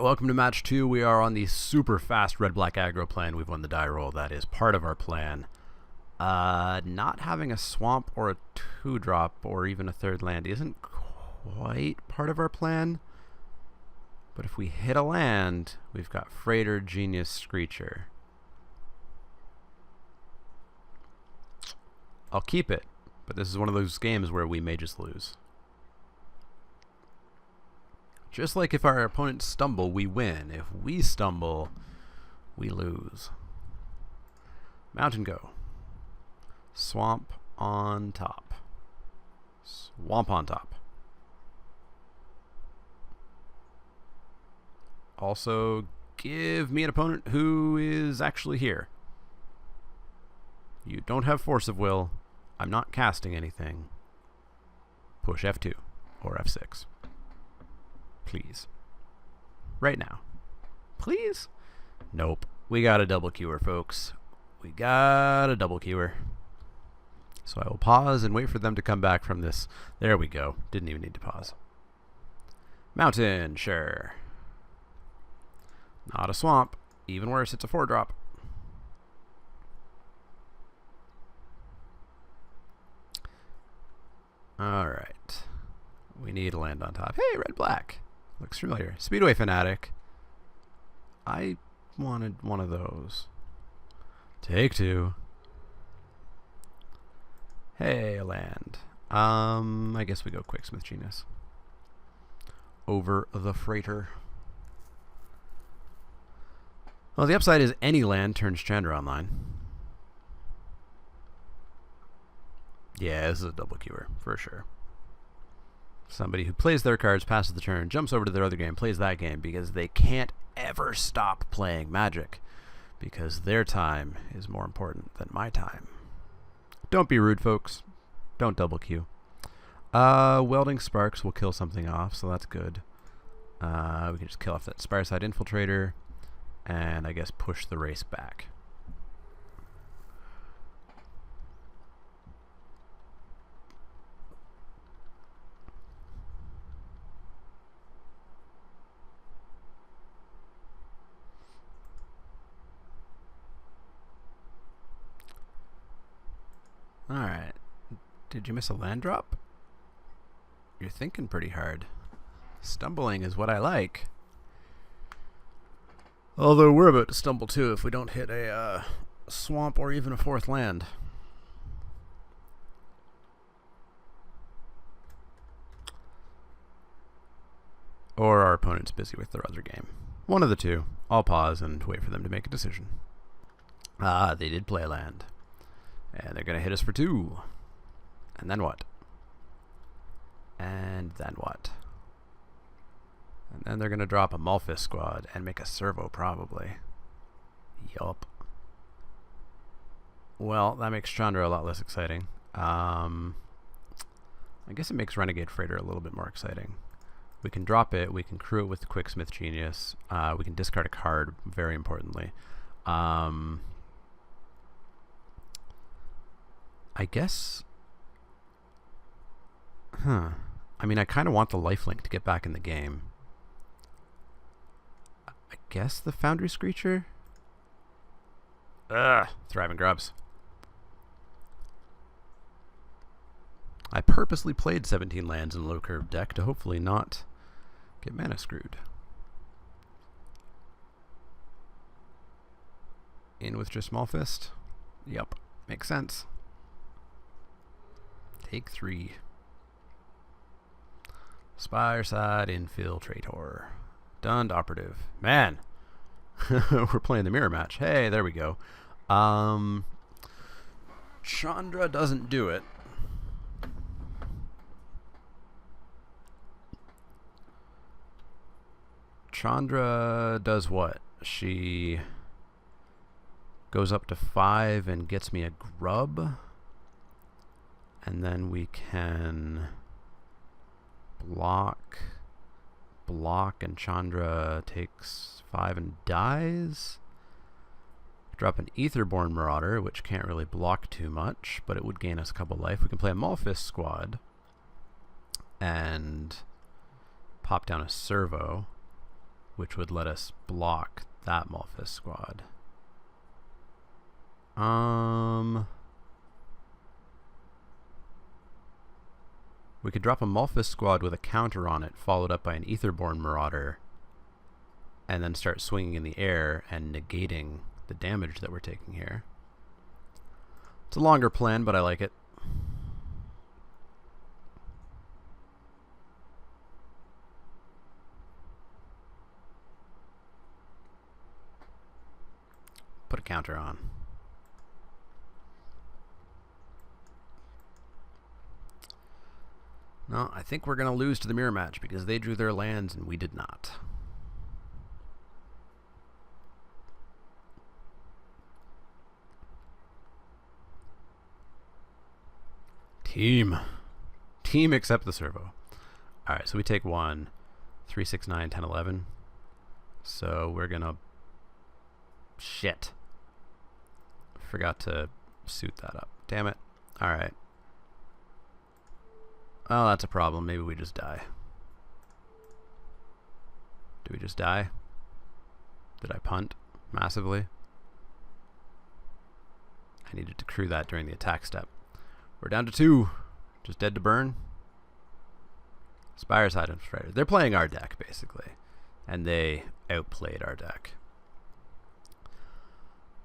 welcome to match 2. We are on the super fast red-black aggro plan. We've won the die roll. That is part of our plan. Not having a swamp or a 2-drop or even a third land isn't quite part of our plan. But if we hit a land, we've got Freighter, Genius, Screecher. I'll keep it, but this is one of those games where we may just lose. Just like if our opponents stumble, we win. If we stumble, we lose. Mountain go. Swamp on top. Swamp on top. Also, give me an opponent who is actually here. You don't have force of will. I'm not casting anything. Push F2 or F6. Please. Right now. Please? Nope. We got a double queuer, folks. We got a double queuer. So I will pause and wait for them to come back from this. There we go. Didn't even need to pause. Mountain, sure. Not a swamp. Even worse, it's a 4-drop. Alright. We need a land on top. Hey, red-black. Looks familiar. Speedway Fanatic. I wanted one of those. Take 2. Hey, a land. I guess we go Quicksmith Genius. Over the Freighter. Well, the upside is any land turns Chandra online. Yeah, this is a double queuer, for sure. Somebody who plays their cards, passes the turn, jumps over to their other game, plays that game, because they can't ever stop playing Magic. Because their time is more important than my time. Don't be rude, folks. Don't double queue. Welding Sparks will kill something off, so that's good. We can just kill off that Spireside Infiltrator, and I guess push the race back. Alright. Did you miss a land drop? You're thinking pretty hard. Stumbling is what I like. Although we're about to stumble too if we don't hit a swamp or even a 4th land. Or our opponent's busy with their other game. One of the two. I'll pause and wait for them to make a decision. Ah, they did play a land. And they're going to hit us for 2. And then what? And then what? And then they're going to drop a Malphus squad and make a servo, probably. Yup. Well, that makes Chandra a lot less exciting. I guess it makes Renegade Freighter a little bit more exciting. We can drop it. We can crew it with Quicksmith Genius. We can discard a card, very importantly. I guess... I mean, I kind of want the lifelink to get back in the game. I guess the Foundry Screecher? Ugh, Thriving Grubs. I purposely played 17 lands in a low curve deck to hopefully not get mana screwed. In with just Small Fist? Yep, makes sense. Take 3. Spireside Infiltrator. Dund Operative. Man! We're playing the mirror match. Hey, there we go. Chandra doesn't do it. Chandra does what? She goes up to 5 and gets me a grub. And then we can block, and Chandra takes 5 and dies. Drop an Aetherborn Marauder, which can't really block too much, but it would gain us a couple life. We can play a Malphus squad and pop down a servo. which would let us block that Malphus squad. We could drop a Malphus squad with a counter on it, followed up by an Aetherborn Marauder, and then start swinging in the air and negating the damage that we're taking here. It's a longer plan, but I like it. Put a counter on. No, I think we're going to lose to the mirror match because they drew their lands and we did not. Team accept the servo. Alright, so we take 1, 3, 6, 9, 10, 11. So we're going to... Shit. Forgot to suit that up. Damn it. Alright. Oh, that's a problem. Maybe we just die. Do we just die? Did I punt massively? I needed to crew that during the attack step. We're down to 2. Just dead to burn. Spireside Infiltrator. They're playing our deck, basically. And they outplayed our deck.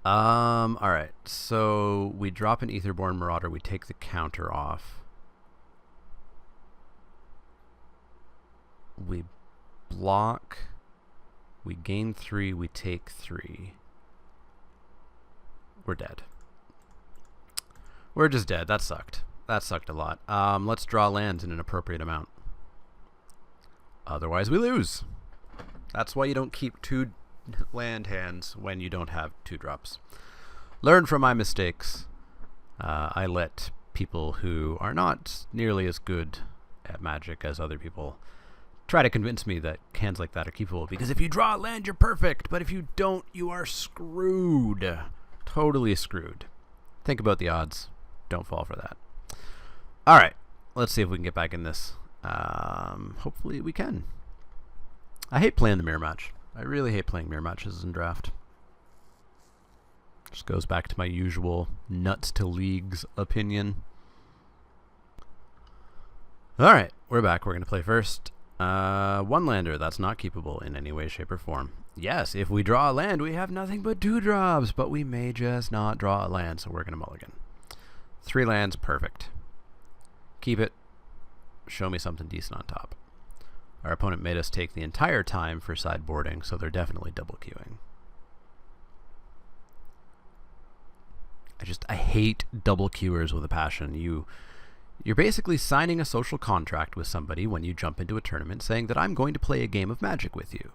Alright. So we drop an Aetherborn Marauder. We take the counter off. We block. We gain 3. We take 3. We're dead. We're just dead. That sucked. That sucked a lot. Let's draw lands in an appropriate amount. Otherwise we lose. That's why you don't keep 2 land hands when you don't have 2 drops. Learn from my mistakes. I let people who are not nearly as good at Magic as other people try to convince me that hands like that are keepable, because if you draw a land, you're perfect, but if you don't, you are screwed. Totally screwed. Think about the odds. Don't fall for that. Alright, let's see if we can get back in this. Hopefully we can. I hate playing the mirror match. I really hate playing mirror matches in draft. Just goes back to my usual nuts to leagues opinion. Alright, we're back. We're going to play first. 1-lander, that's not keepable in any way, shape, or form. Yes, if we draw a land, we have nothing but 2 drops, but we may just not draw a land, so we're going to mulligan. 3 lands, perfect. Keep it. Show me something decent on top. Our opponent made us take the entire time for sideboarding, so they're definitely double queuing. I hate double queuers with a passion. You're basically signing a social contract with somebody when you jump into a tournament saying that I'm going to play a game of Magic with you.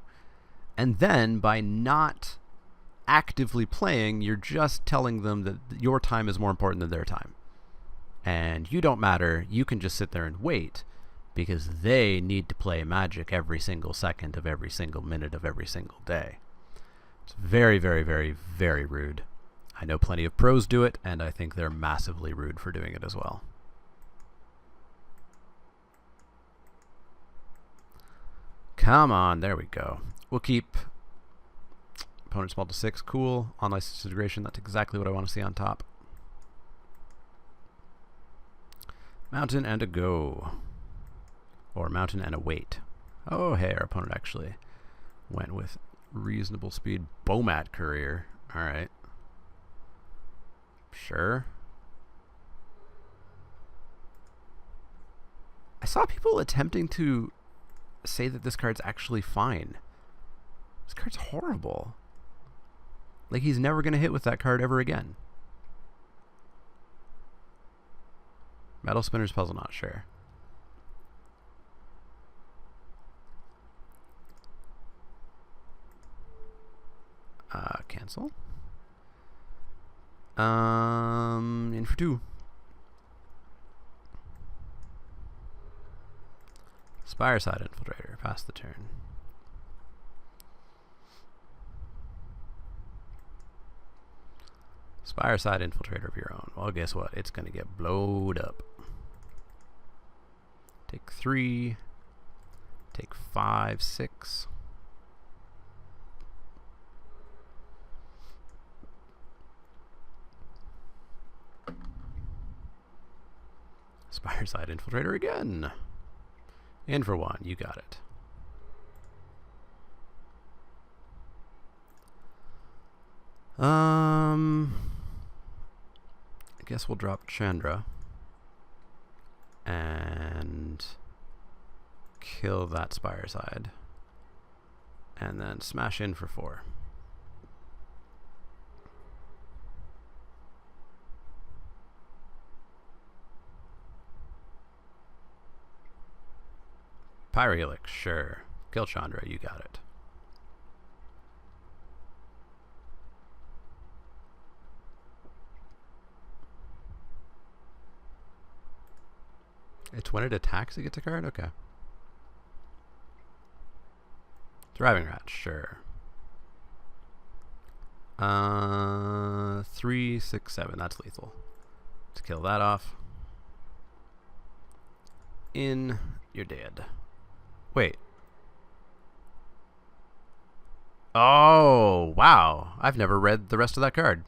And then by not actively playing, you're just telling them that your time is more important than their time. And you don't matter. You can just sit there and wait because they need to play Magic every single second of every single minute of every single day. It's very, very, very, very rude. I know plenty of pros do it, and I think they're massively rude for doing it as well. Come on, there we go. We'll keep opponent small to 6. Cool. Unlicensed integration, that's exactly what I want to see on top. Mountain and a go. Or mountain and a wait. Oh, hey, our opponent actually went with reasonable speed. Bomat Courier. Alright. Sure. I saw people attempting to say that this card's actually fine. This card's horrible. Like, he's never going to hit with that card ever again. Metal Spinner's Puzzle, not sure. Cancel. In for 2. Spireside Infiltrator, pass the turn. Spireside Infiltrator of your own. Well, guess what? It's going to get blowed up. Take 3. Take 5, 6. Spireside Infiltrator again. In for 1. You got it. I guess we'll drop Chandra and kill that Spireside, and then smash in for 4. Pyrohelix, sure. Kill Chandra, you got it. It's when it attacks it gets a card? Okay. Thriving Rat, sure. 3, 6, 7. That's lethal. Let's kill that off. In. You're dead. Wait. Oh, wow. I've never read the rest of that card.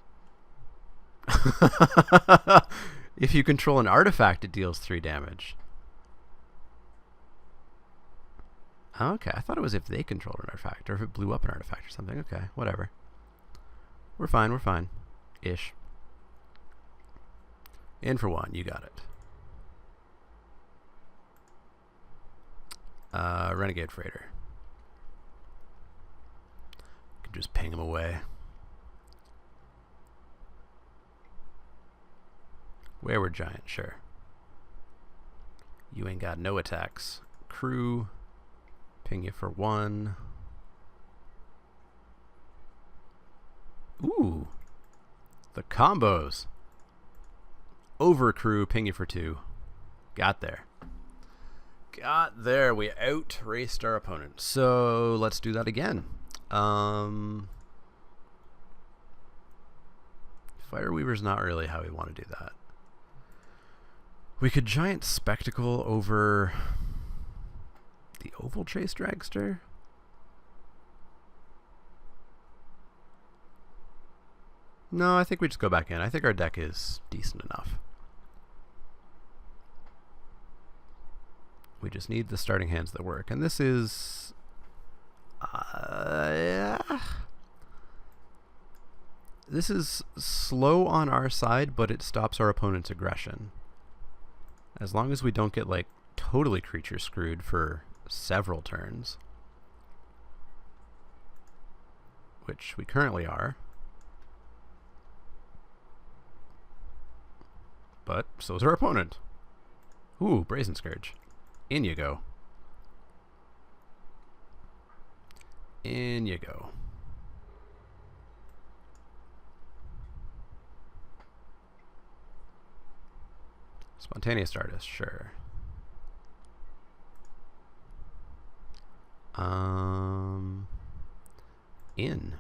If you control an artifact, it deals 3 damage. Okay, I thought it was if they controlled an artifact, or if it blew up an artifact or something. Okay, whatever. We're fine, we're fine. Ish. In for 1, you got it. Renegade Freighter. Could just ping him away. Wayward Giant, sure. You ain't got no attacks. Crew. Ping you for 1. Ooh. The combos. Over crew, ping you for 2. Got there. Got there. We out-raced our opponent. So let's do that again. Fireweaver's not really how we want to do that. We could Giant Spectacle over the Oval Chase Dragster. No, I think we just go back in. I think our deck is decent enough. We just need the starting hands that work. And this is... yeah. This is slow on our side, but it stops our opponent's aggression. As long as we don't get, like, totally creature screwed for several turns. Which we currently are. But so is our opponent. Ooh, Brazen Scourge. In you go. In you go. Spontaneous Artist, sure. In.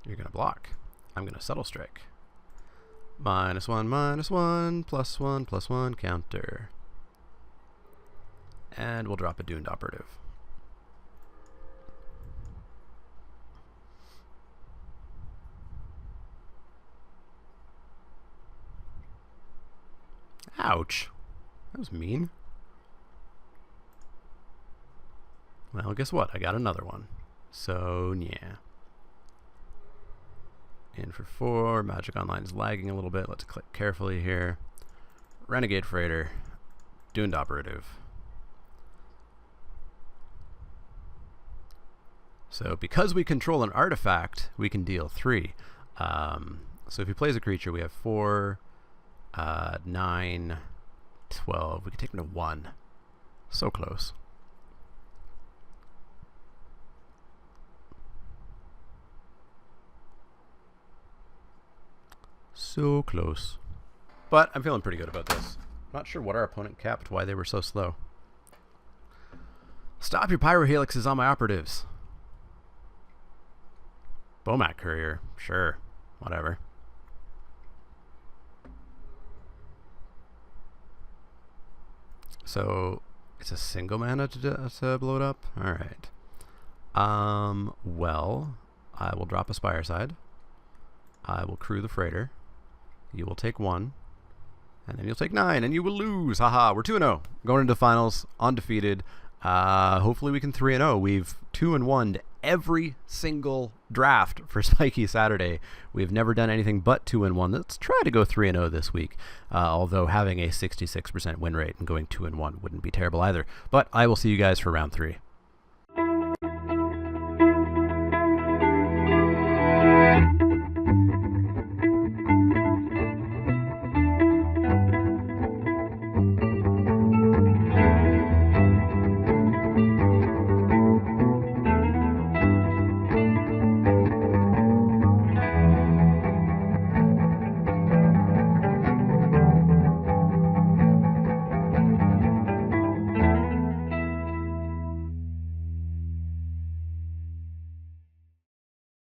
You're gonna block. I'm gonna Subtle Strike. -1, -1, +1, +1, counter. And we'll drop a Doomed Operative. Ouch. That was mean. Well, guess what? I got another one. So, yeah. In for 4. Magic Online is lagging a little bit. Let's click carefully here. Renegade Freighter. Doomed Operative. So, because we control an artifact, we can deal 3. So, if he plays a creature, we have 4, 9, 12. We can take him to 1. So close. So close. But I'm feeling pretty good about this. Not sure what our opponent capped, why they were so slow. Stop your Pyrohelixes on my operatives. Bomat Courier. Sure. Whatever. So, it's a single mana to blow it up? Alright. Well, I will drop a Spireside. I will crew the Freighter. You will take 1. And then you'll take 9, and you will lose. Haha, we're 2-0. Going into the finals, undefeated. Hopefully we can 3-0. We've 2-1'd every single draft for Spikey Saturday. We've never done anything but 2-1. Let's try to go 3-0 this week. Although having a 66% win rate and going 2-1 wouldn't be terrible either. But I will see you guys for round 3.